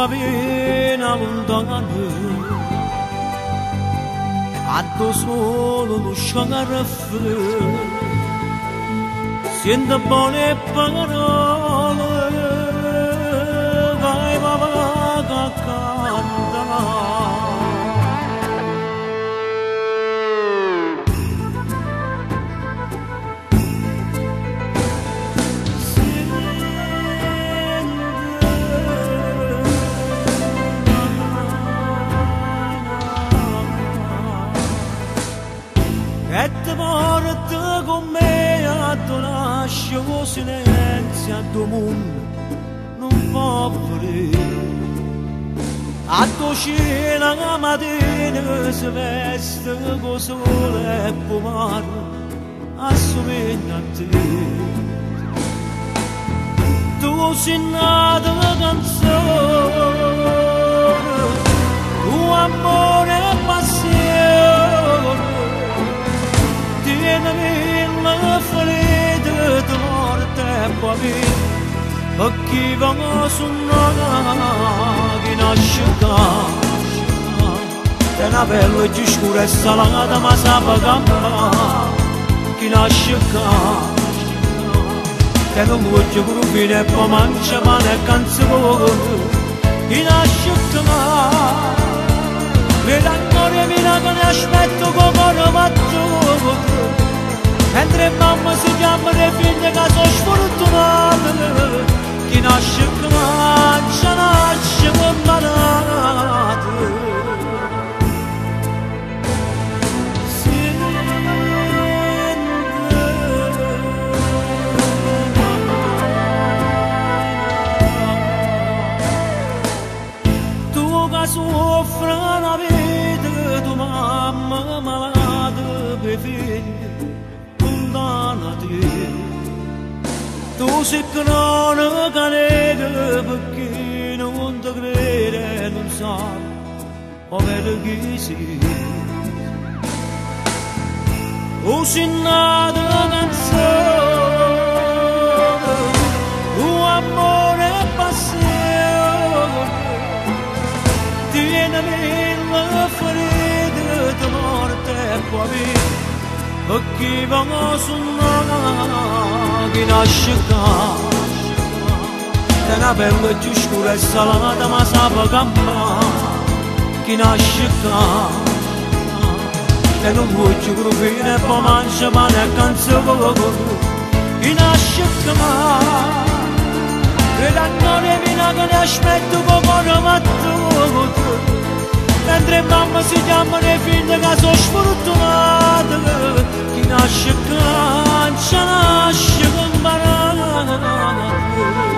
pena lontana atto solo lo sciaraffe sento buone parole vai va a cantare e ti porta con me a tu lascio silenzio a tuo mondo non può volere a tua cena la mattina si veste con sole e pomare assomiglia a te tu sei nata canzone tuo amore e passione tienimi la ferita di morte e poi perché vengo su una che nasce è una pelle più scura e salata ma sa campa che nasce che non voglio grupine e poi mangia pane e canzone che nasce vedi ancora mia che ne aspetto come matto mentre mamma si chiama le figlie che sono sfortunate chi nasce cancia nasce imbarate tu che soffri una vita tu mamma malata per figli tu sei che non canega perché non ti crede non sa povero chi sei tu sei nata canzone tuo amore e passione tienimi la ferita di morte e poi perché vengo su una che nasce è una pelle più scura e salata ma sa campa che nasce e non voglio grupine e poi mangia pane e canzone che nasce vedi ancora mia che ne aspetto come matto mentre mamma si chiama le figlie che sono sfortunate chi nasce cancia nasce con banana